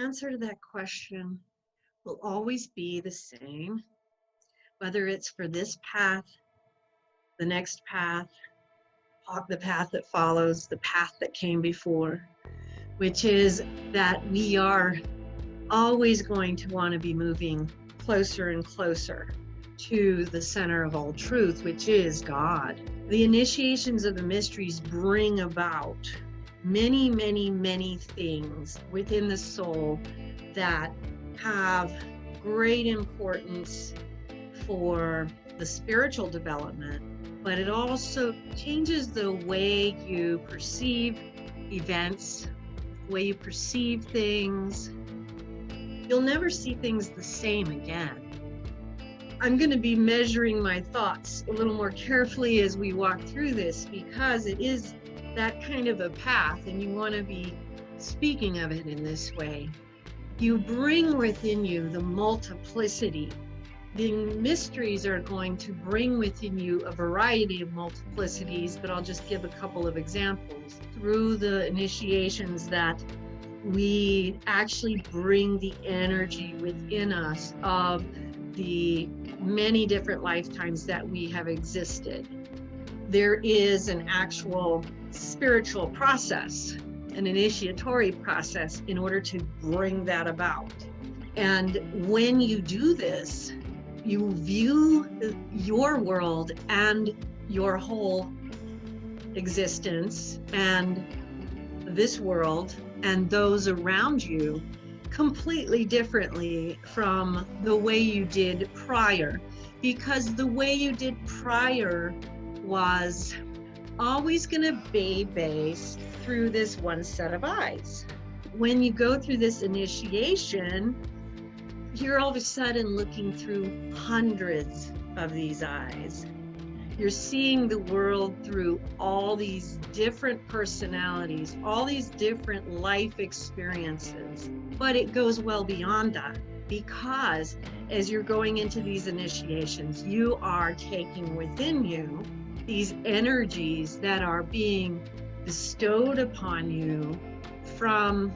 answer to that question will always be the same, whether it's for this path, the next path, the path that follows, the path that came before, which is that we are always going to want to be moving closer and closer to the center of all truth, which is God. The initiations of the mysteries bring about many, many, many things within the soul that have great importance for the spiritual development, but it also changes the way you perceive events, the way you perceive things. You'll never see things the same again. I'm going to be measuring my thoughts a little more carefully as we walk through this, because it is that kind of a path, and you want to be speaking of it in this way. You bring within you the multiplicity. The mysteries are going to bring within you a variety of multiplicities, but I'll just give a couple of examples. Through the initiations that we actually bring the energy within us of the many different lifetimes that we have existed. There is an actual spiritual process, an initiatory process, in order to bring that about. And when you do this, you view your world and your whole existence and this world and those around you completely differently from the way you did prior, because the way you did prior was always going to be based through this one set of eyes. When you go through this initiation, you're all of a sudden looking through hundreds of these eyes. You're seeing the world through all these different personalities, all these different life experiences. But it goes well beyond that, because as you're going into these initiations, you are taking within you these energies that are being bestowed upon you from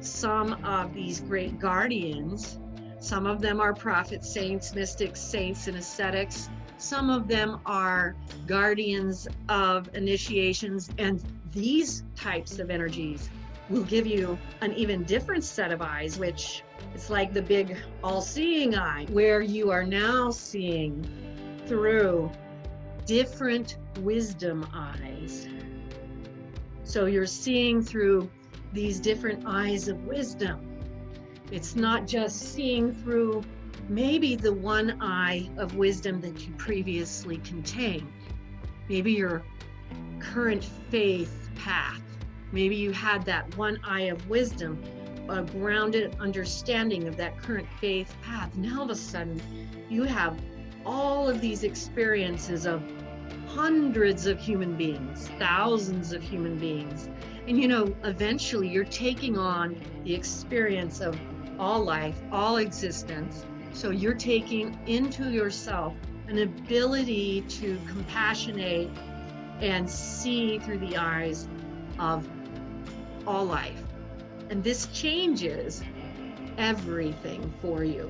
some of these great guardians. Some of them are prophets, saints, mystics, saints, and ascetics. Some of them are guardians of initiations, and these types of energies will give you an even different set of eyes, which is like the big all-seeing eye, where you are now seeing through different wisdom eyes. So you're seeing through these different eyes of wisdom. It's not just seeing through maybe the one eye of wisdom that you previously contained. Maybe your current faith path. Maybe you had that one eye of wisdom, a grounded understanding of that current faith path. Now all of a sudden, you have all of these experiences of hundreds of human beings, thousands of human beings. And eventually you're taking on the experience of all life, all existence. So you're taking into yourself an ability to compassionate and see through the eyes of all life. And this changes everything for you.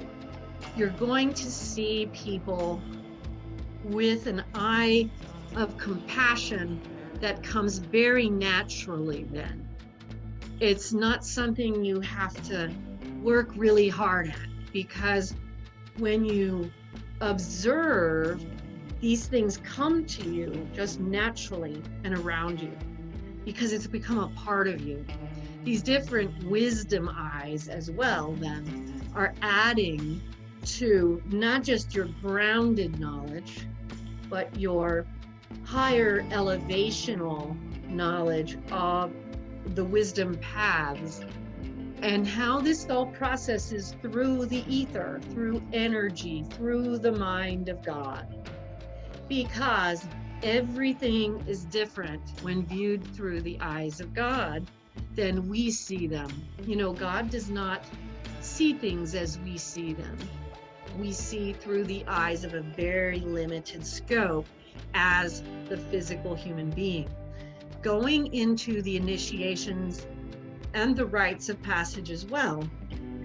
You're going to see people with an eye of compassion that comes very naturally then. It's not something you have to work really hard at, because when you observe, these things come to you just naturally and around you, because it's become a part of you. These different wisdom eyes as well then are adding to not just your grounded knowledge, but your higher elevational knowledge of the wisdom paths, and how this all processes through the ether, through energy, through the mind of God. Because everything is different when viewed through the eyes of God than we see them. God does not see things as we see them. We see through the eyes of a very limited scope as the physical human being. Going into the initiations and the rites of passage as well,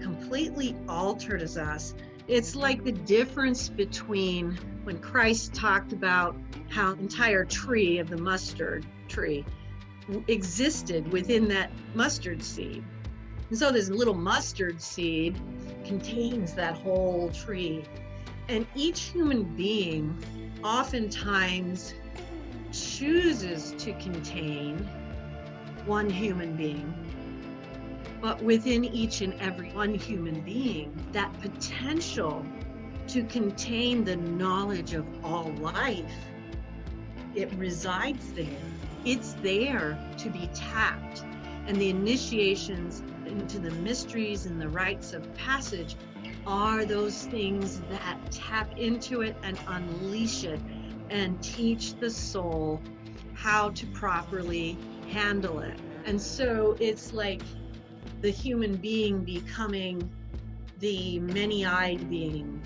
completely altered us. It's like the difference between when Christ talked about how the entire tree of the mustard tree existed within that mustard seed. And so this little mustard seed contains that whole tree. And each human being oftentimes chooses to contain one human being. But within each and every one human being, that potential to contain the knowledge of all life, it resides there. It's there to be tapped. And the initiations into the mysteries and the rites of passage are those things that tap into it and unleash it and teach the soul how to properly handle it. And so it's like the human being becoming the many-eyed being,